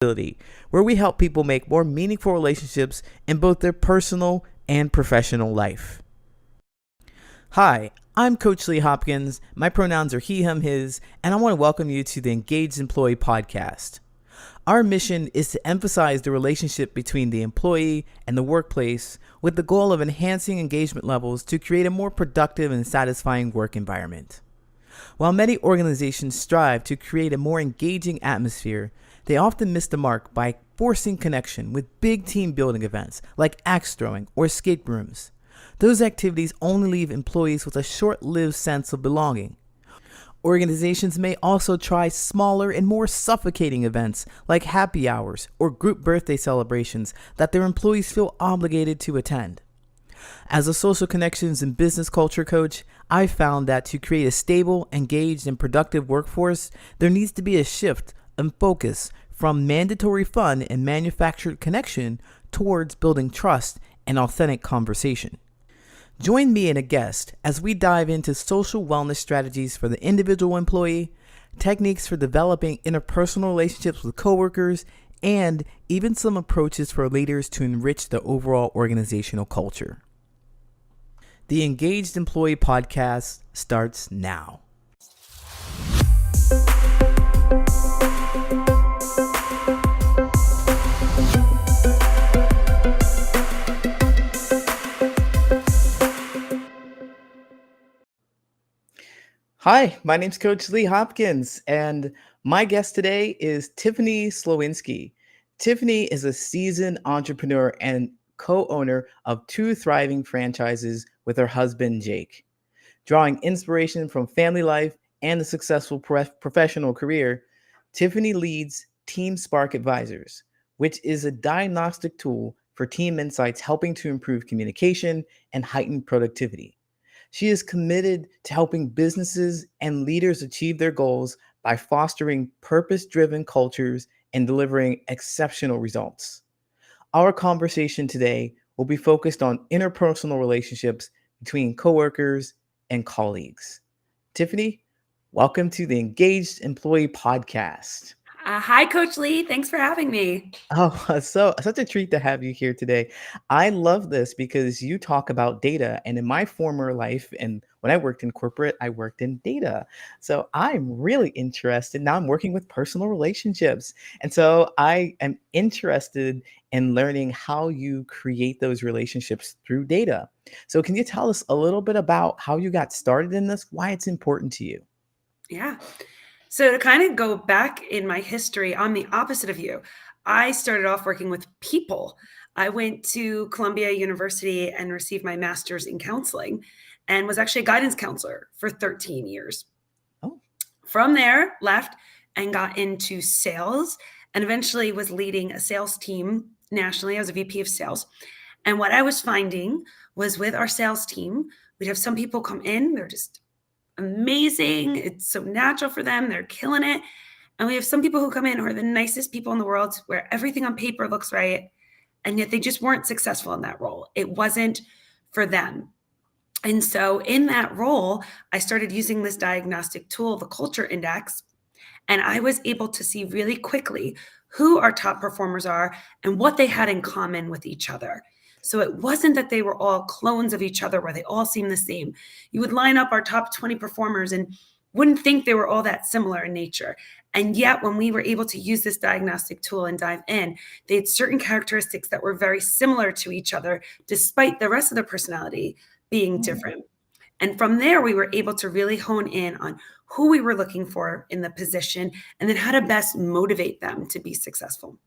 where we help people make more meaningful relationships in both their personal and professional life. Hi, I'm Coach Lee Hopkins. My pronouns are he, him, his, and I want to welcome you to the Engaged Employee Podcast. Our mission is to emphasize the relationship between the employee and the workplace with the goal of enhancing engagement levels to create a more productive and satisfying work environment. While many organizations strive to create a more engaging atmosphere, they often miss the mark by forcing connection with big team building events like axe throwing or escape rooms. Those activities only leave employees with a short-lived sense of belonging. Organizations may also try smaller and more suffocating events like happy hours or group birthday celebrations that their employees feel obligated to attend. As a social connections and business culture coach, I've found that to create a stable, engaged, and productive workforce, there needs to be a shift in focus from mandatory fun and manufactured connection towards building trust and authentic conversation. Join me and a guest as we dive into social wellness strategies for the individual employee, techniques for developing interpersonal relationships with coworkers, and even some approaches for leaders to enrich the overall organizational culture. The Engaged Employee Podcast starts now. Hi, my name's Coach Lee Hopkins, and my guest today is Tiffany Slowinski. Tiffany is a seasoned entrepreneur and co-owner of two thriving franchises with her husband, Jake. Drawing inspiration from family life and a successful professional career, Tiffany leads Team Spark Advisors, which is a diagnostic tool for team insights helping to improve communication and heighten productivity. She is committed to helping businesses and leaders achieve their goals by fostering purpose-driven cultures and delivering exceptional results. Our conversation today will be focused on interpersonal relationships between coworkers and colleagues. Tiffany, welcome to the Engaged Employee Podcast. Hi, Coach Lee. Thanks for having me. Oh, so such a treat to have you here today. I love this because you talk about data, and in my former life, and when I worked in corporate, I worked in data. So I'm really interested. Now I'm working with personal relationships, and so I am interested in learning how you create those relationships through data. So can you tell us a little bit about how you got started in this, why it's important to you? Yeah. So to kind of go back in my history, I'm the opposite of you. I started off working with people. I went to Columbia University and received my master's in counseling and was actually a guidance counselor for 13 years. Oh, From there, left and got into sales and eventually was leading a sales team nationally. I was a VP of sales. And what I was finding was with our sales team, we'd have some people come in, they're just amazing. It's so natural for them. They're killing it. And we have some people who come in who are the nicest people in the world, where everything on paper looks right. And yet they just weren't successful in that role. It wasn't for them. And so in that role, I started using this diagnostic tool, the culture index, and I was able to see really quickly who our top performers are and what they had in common with each other. So it wasn't that they were all clones of each other where they all seemed the same. You would line up our top 20 performers and wouldn't think they were all that similar in nature. And yet when we were able to use this diagnostic tool and dive in, they had certain characteristics that were very similar to each other, despite the rest of their personality being different. And from there, we were able to really hone in on who we were looking for in the position and then how to best motivate them to be successful.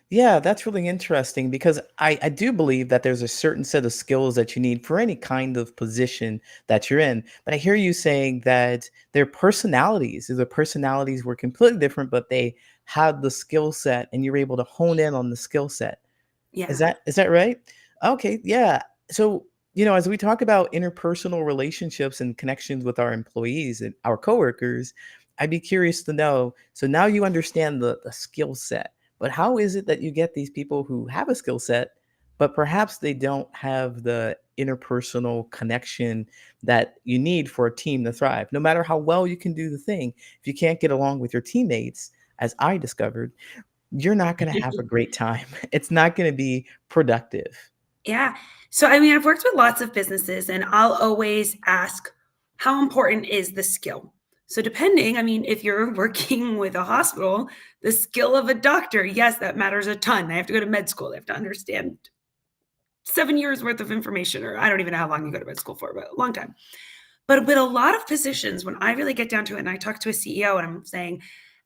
yeah, that's really interesting because I do believe that there's a certain set of skills that you need for any kind of position that you're in. But I hear you saying that their personalities were completely different, but they had the skill set and you're able to hone in on the skill set. Is Yeah. that right? Okay, yeah. So, as we talk about interpersonal relationships and connections with our employees and our coworkers, I'd be curious to know. So now you understand the skill set, but how is it that you get these people who have a skill set, but perhaps they don't have the interpersonal connection that you need for a team to thrive? No matter how well you can do the thing, if you can't get along with your teammates, as I discovered, you're not going to have a great time. It's not going to be productive. Yeah. So, I mean, I've worked with lots of businesses and I'll always ask, how important is the skill? So, depending, I mean, if you're working with a hospital, the skill of a doctor, yes, that matters a ton. They have to go to med school, they have to understand 7 years worth of information, or I don't even know how long you go to med school for, but a long time. But with a lot of positions, when I really get down to it and I talk to a CEO and I'm saying,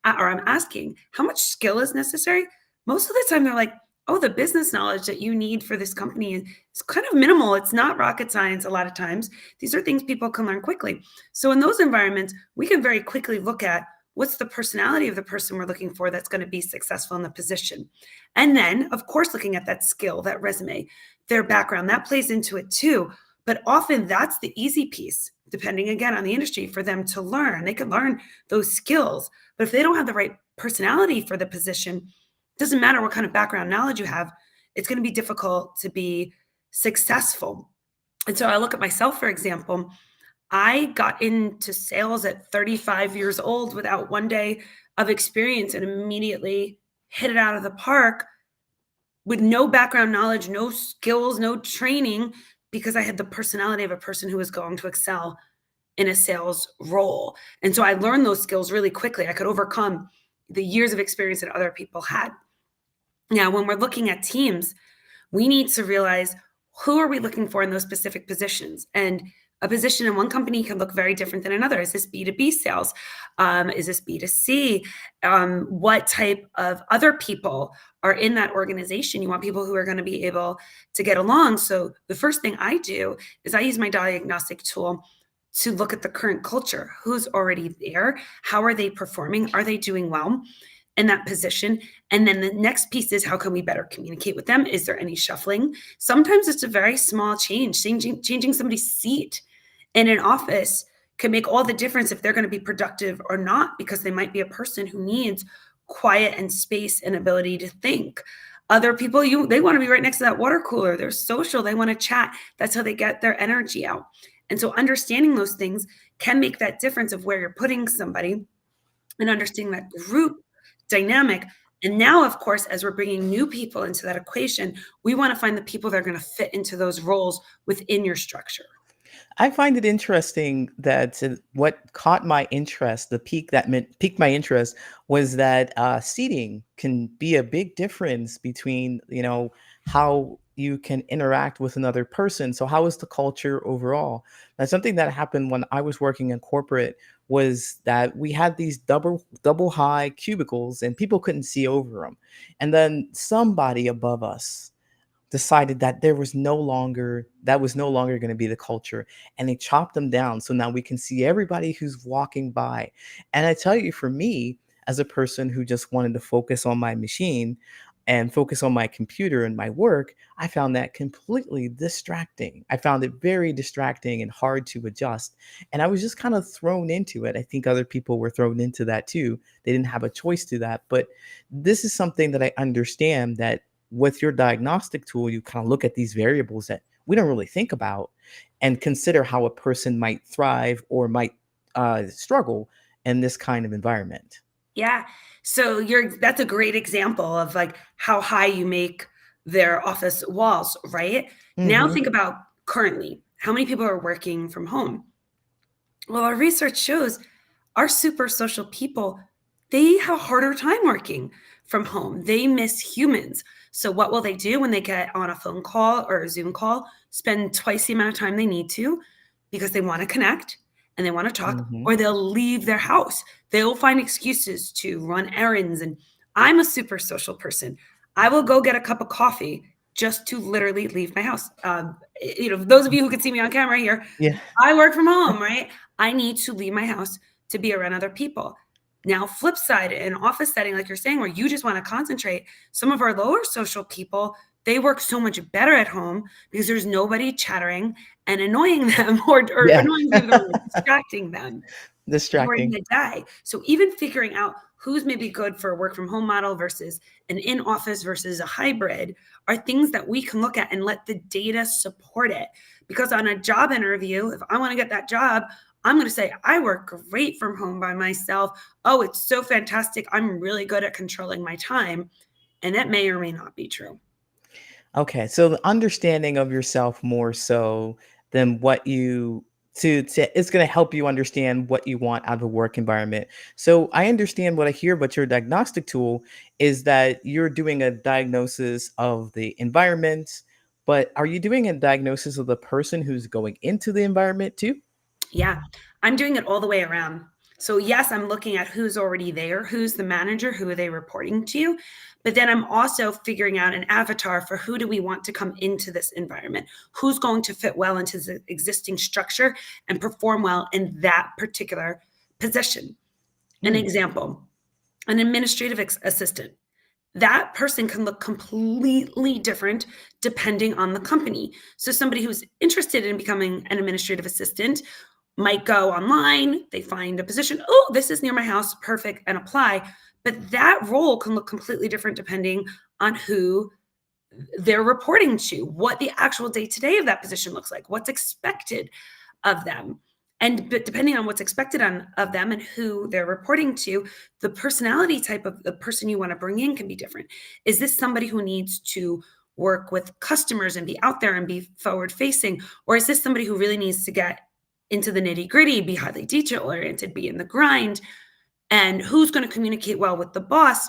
or I'm asking, how much skill is necessary? Most of the time, they're like, oh, the business knowledge that you need for this company is kind of minimal. It's not rocket science a lot of times. These are things people can learn quickly. So, in those environments, we can very quickly look at what's the personality of the person we're looking for that's going to be successful in the position. And then, of course, looking at that skill, that resume, their background, that plays into it too. But often that's the easy piece, depending again on the industry, for them to learn. They can learn those skills, but if they don't have the right personality for the position, it doesn't matter what kind of background knowledge you have, it's going to be difficult to be successful. And so I look at myself, for example, I got into sales at 35 years old without one day of experience and immediately hit it out of the park with no background knowledge, no skills, no training, because I had the personality of a person who was going to excel in a sales role. And so I learned those skills really quickly. I could overcome the years of experience that other people had. Now, when we're looking at teams, we need to realize, who are we looking for in those specific positions? And a position in one company can look very different than another. Is this B2B sales? Is this B2C? What type of other people are in that organization? You want people who are going to be able to get along. So the first thing I do is I use my diagnostic tool to look at the current culture. Who's already there? How are they performing? Are they doing well in that position? And then the next piece is, how can we better communicate with them? Is there any shuffling? Sometimes it's a very small change. Changing somebody's seat in an office can make all the difference if they're going to be productive or not, because they might be a person who needs quiet and space and ability to think. Other people, they want to be right next to that water cooler. They're social. They want to chat. That's how they get their energy out. And so understanding those things can make that difference of where you're putting somebody, and understanding that group dynamic. And now, of course, as we're bringing new people into that equation, we want to find the people that are going to fit into those roles within your structure. I find it interesting that what caught my interest, the peak that piqued my interest, was that seating can be a big difference between, how you can interact with another person. So how is the culture overall? Now, something that happened when I was working in corporate was that we had these double high cubicles and people couldn't see over them. And then somebody above us decided that that was no longer going to be the culture, and they chopped them down so now we can see everybody who's walking by. And I tell you, for me, as a person who just wanted to focus on my machine and focus on my computer and my work, I found that completely distracting. I found it very distracting and hard to adjust, and I was just kind of thrown into it. I think other people were thrown into that too. They didn't have a choice to that. But this is something that I understand, that with your diagnostic tool, you kind of look at these variables that we don't really think about and consider how a person might thrive or might struggle in this kind of environment. Yeah. So that's a great example of like how high you make their office walls, right? Now Hmm. think about currently, how many people are working from home? Well, our research shows our super social people, they have a harder time working from home. They miss humans. So what will they do when they get on a phone call or a Zoom call? Spend twice the amount of time they need to, because they want to connect and they want to talk, Hmm. or they'll leave their house. They'll find excuses to run errands. And I'm a super social person. I will go get a cup of coffee just to literally leave my house. Those of you who can see me on camera here, Yeah. I work from home, right? I need to leave my house to be around other people. Now, flip side, in office setting, like you're saying, where you just want to concentrate, some of our lower social people, they work so much better at home because there's nobody chattering and annoying them, or Yeah. annoying them, distracting them during Distracting. the day. So even figuring out who's maybe good for a work from home model versus an in office versus a hybrid are things that we can look at and let the data support it. Because on a job interview, if I want to get that job, I'm going to say, I work great from home by myself. Oh, it's so fantastic. I'm really good at controlling my time. And that may or may not be true. Okay, so the understanding of yourself more so than what you to it's going to help you understand what you want out of a work environment. So I understand what I hear, but your diagnostic tool is that you're doing a diagnosis of the environment, but are you doing a diagnosis of the person who's going into the environment too? Yeah, I'm doing it all the way around. So, yes, I'm looking at who's already there, who's the manager, who are they reporting to? But then I'm also figuring out an avatar for who do we want to come into this environment? Who's going to fit well into the existing structure and perform well in that particular position? An Mm, example, an administrative assistant. That person can look completely different depending on the company. So, somebody who's interested in becoming an administrative assistant might go online, they find a position, oh, this is near my house, perfect, and apply. But that role can look completely different depending on who they're reporting to, what the actual day to day of that position looks like, what's expected of them. And but depending on what's expected of them and who they're reporting to, the personality type of the person you want to bring in can be different. Is this somebody who needs to work with customers and be out there and be forward facing? Or is this somebody who really needs to get into the nitty gritty, be highly detail oriented, be in the grind? And who's going to communicate well with the boss?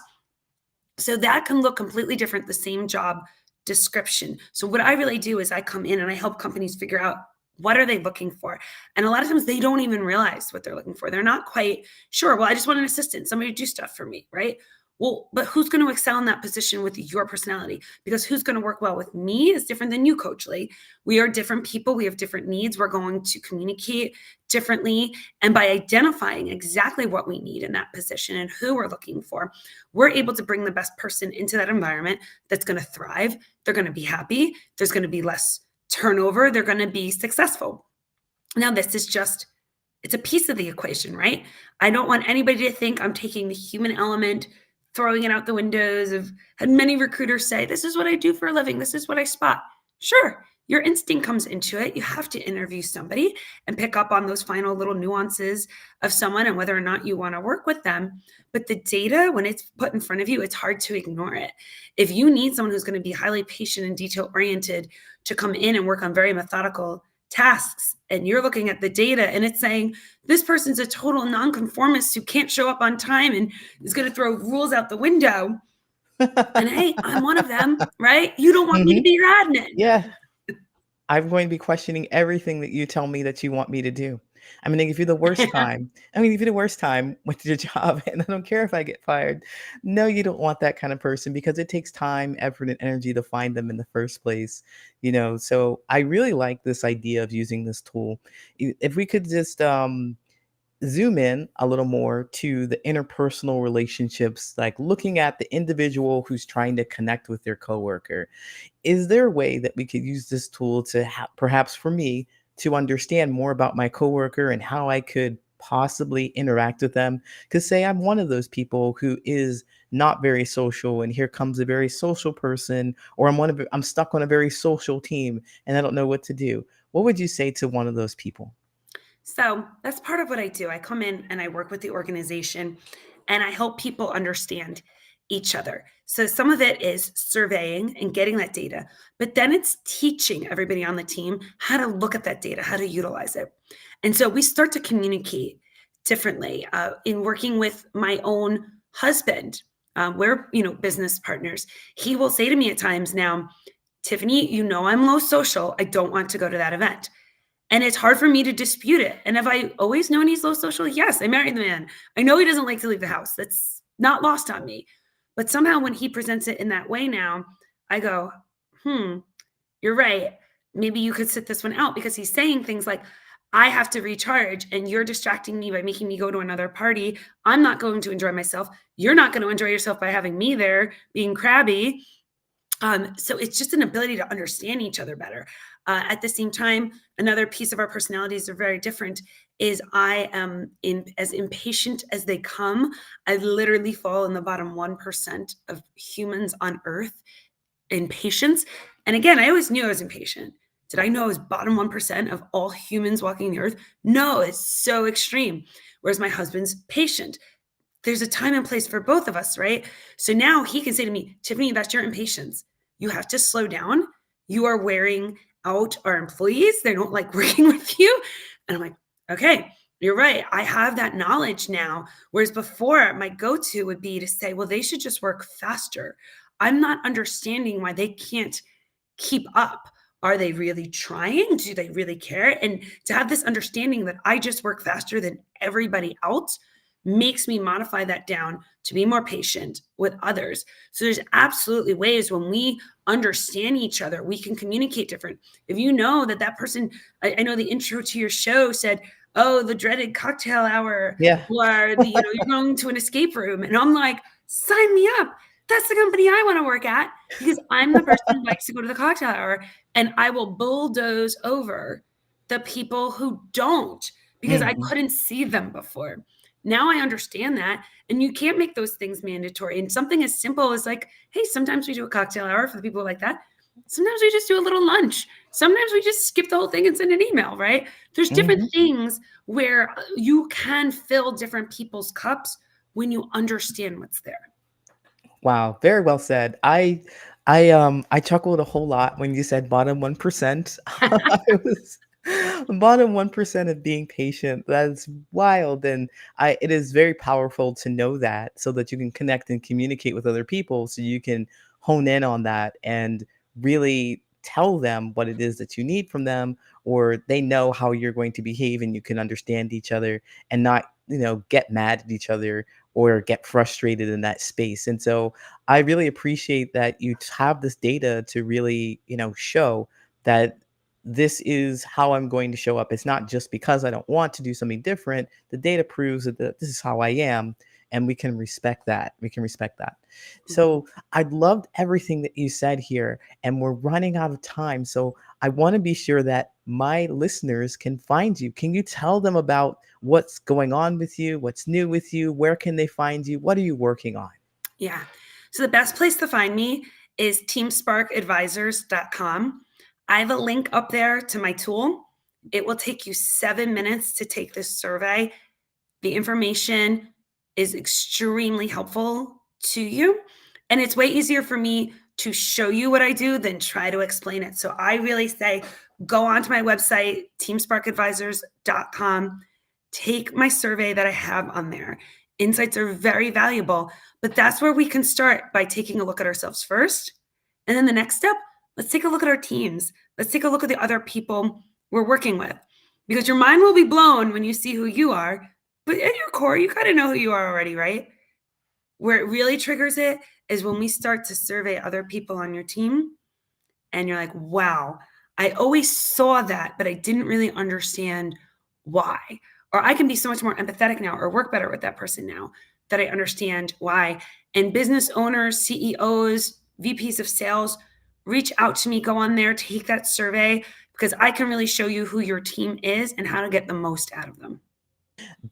So that can look completely different, the same job description. So what I really do is I come in and I help companies figure out what are they looking for. And a lot of times they don't even realize what they're looking for. They're not quite sure. Well, I just want an assistant, somebody to do stuff for me, right? Well, but who's going to excel in that position with your personality? Because who's going to work well with me is different than you, Coach Lee. We are different people. We have different needs. We're going to communicate differently. And by identifying exactly what we need in that position and who we're looking for, we're able to bring the best person into that environment that's going to thrive. They're going to be happy. There's going to be less turnover. They're going to be successful. Now, this is just, it's a piece of the equation, right? I don't want anybody to think I'm taking the human element, throwing it out the windows. I've had many recruiters say, this is what I do for a living. This is what I spot. Sure, your instinct comes into it. You have to interview somebody and pick up on those final little nuances of someone and whether or not you want to work with them. But the data, when it's put in front of you, it's hard to ignore it. If you need someone who's going to be highly patient and detail oriented to come in and work on very methodical tasks, and you're looking at the data and it's saying this person's a total nonconformist who can't show up on time and is going to throw rules out the window. And hey, I'm one of them, right? You don't want me to mhm. be your admin. Yeah. I'm going to be questioning everything that you tell me that you want me to do. I'm gonna give you the worst time. I'm gonna give you the worst time with your job, and I don't care if I get fired. No, you don't want that kind of person because it takes time, effort, and energy to find them in the first place. So I really like this idea of using this tool. If we could just zoom in a little more to the interpersonal relationships, like looking at the individual who's trying to connect with their coworker. Is there a way that we could use this tool to perhaps for me to understand more about my coworker and how I could possibly interact with them? Because say I'm one of those people who is not very social, and here comes a very social person, or I'm stuck on a very social team and I don't know what to do. What would you say to one of those people? So that's part of what I do. I come in and I work with the organization and I help people understand each other. So some of it is surveying and getting that data, but then it's teaching everybody on the team how to look at that data, how to utilize it. And so we start to communicate differently in working with my own husband. We're, business partners. He will say to me at times now, Tiffany, I'm low social. I don't want to go to that event. And it's hard for me to dispute it. And have I always known he's low social? Yes, I married the man. I know he doesn't like to leave the house. That's not lost on me. But somehow when he presents it in that way now, I go, you're right. Maybe you could sit this one out because he's saying things like, I have to recharge and you're distracting me by making me go to another party. I'm not going to enjoy myself. You're not going to enjoy yourself by having me there being crabby. So it's just an ability to understand each other better. At the same time, another piece of our personalities are very different. Is I am as impatient as they come. I literally fall in the bottom 1% of humans on Earth in patience. And again, I always knew I was impatient. Did I know I was bottom 1% of all humans walking the earth? No, it's so extreme. Whereas my husband's patient. There's a time and place for both of us, right? So now he can say to me, Tiffany, that's your impatience. You have to slow down. You are wearing out our employees. They don't like working with you. And I'm like, okay, you're right. I have that knowledge now. Whereas before, my go to would be to say, well, they should just work faster. I'm not understanding why they can't keep up. Are they really trying? Do they really care? And to have this understanding that I just work faster than everybody else makes me modify that down to be more patient with others. So there's absolutely ways when we understand each other, we can communicate different. If you know that person, I know the intro to your show said, oh, the dreaded cocktail hour, Yeah. or you're going to an escape room. And I'm like, sign me up. That's the company I want to work at, because I'm the person who likes to go to the cocktail hour, and I will bulldoze over the people who don't, because I couldn't see them before. Now I understand that, and you can't make those things mandatory. And something as simple as like, hey, sometimes we do a cocktail hour for the people like that. Sometimes we just do a little lunch. Sometimes we just skip the whole thing and send an email, right? There's different things where you can fill different people's cups when you understand what's there. Wow, very well said. I chuckled a whole lot when you said bottom 1%. I was bottom 1% of being patient. That's wild. And it is very powerful to know that, so that you can connect and communicate with other people, so you can hone in on that and really tell them what it is that you need from them, or they know how you're going to behave, and you can understand each other and not, get mad at each other or get frustrated in that space. And so I really appreciate that you have this data to really, show that this is how I'm going to show up. It's not just because I don't want to do something different. The data proves that this is how I am, and we can respect that. We can respect that. So I loved everything that you said here, and we're running out of time. So I want to be sure that my listeners can find you. Can you tell them about what's going on with you, what's new with you, where can they find you, what are you working on? Yeah. So the best place to find me is teamsparkadvisors.com. I have a link up there to my tool. It will take you 7 minutes to take this survey. The information is extremely helpful to you. And it's way easier for me to show you what I do than try to explain it. So I really say, go onto my website, teamsparkadvisors.com, take my survey that I have on there. Insights are very valuable, but that's where we can start, by taking a look at ourselves first. And then the next step, let's take a look at our teams. Let's take a look at the other people we're working with, because your mind will be blown when you see who you are, but at your core, you kind of know who you are already, right? Where it really triggers it is when we start to survey other people on your team, and you're like, wow, I always saw that, but I didn't really understand why. Or I can be so much more empathetic now, or work better with that person now that I understand why. And business owners, CEOs, VPs of sales, reach out to me, go on there, take that survey, because I can really show you who your team is and how to get the most out of them.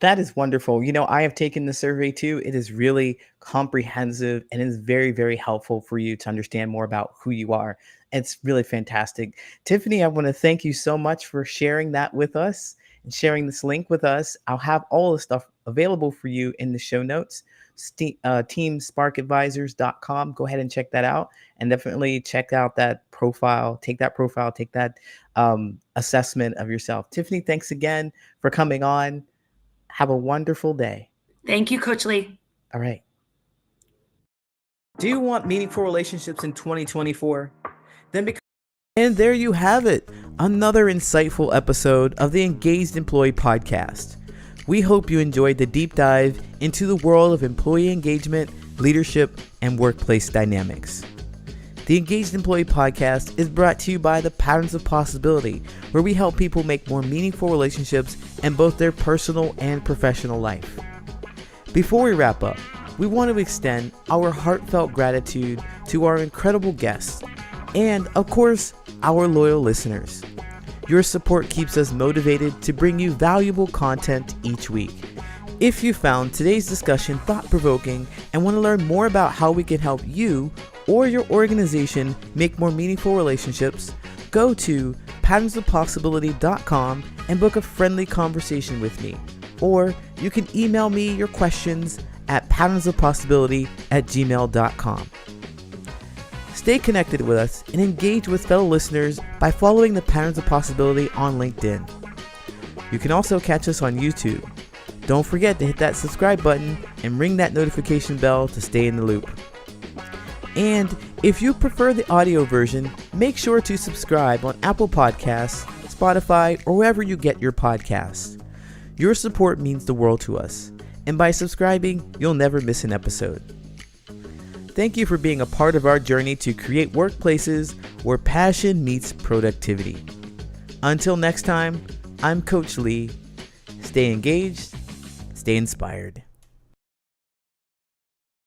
That is wonderful. I have taken the survey too. It is really comprehensive and is very, very helpful for you to understand more about who you are. It's really fantastic. Tiffany, I want to thank you so much for sharing that with us and sharing this link with us. I'll have all the stuff available for you in the show notes. Teamsparkadvisors.com. Go ahead and check that out, and definitely check out that profile. Take that assessment of yourself. Tiffany, thanks again for coming on. Have a wonderful day. Thank you, Coach Lee. All right. Do you want meaningful relationships in 2024? Then become. And there you have it. Another insightful episode of the Engaged Employee Podcast. We hope you enjoyed the deep dive into the world of employee engagement, leadership, and workplace dynamics. The Engaged Employee Podcast is brought to you by the Patterns of Possibility, where we help people make more meaningful relationships in both their personal and professional life. Before we wrap up, we want to extend our heartfelt gratitude to our incredible guests and, of course, our loyal listeners. Your support keeps us motivated to bring you valuable content each week. If you found today's discussion thought-provoking and want to learn more about how we can help you or your organization make more meaningful relationships, go to patternsofpossibility.com and book a friendly conversation with me. Or you can email me your questions at patternsofpossibility@gmail.com. Stay connected with us and engage with fellow listeners by following the Patterns of Possibility on LinkedIn. You can also catch us on YouTube. Don't forget to hit that subscribe button and ring that notification bell to stay in the loop. And if you prefer the audio version, make sure to subscribe on Apple Podcasts, Spotify, or wherever you get your podcasts. Your support means the world to us, and by subscribing, you'll never miss an episode. Thank you for being a part of our journey to create workplaces where passion meets productivity. Until next time, I'm Coach Lee. Stay engaged, stay inspired.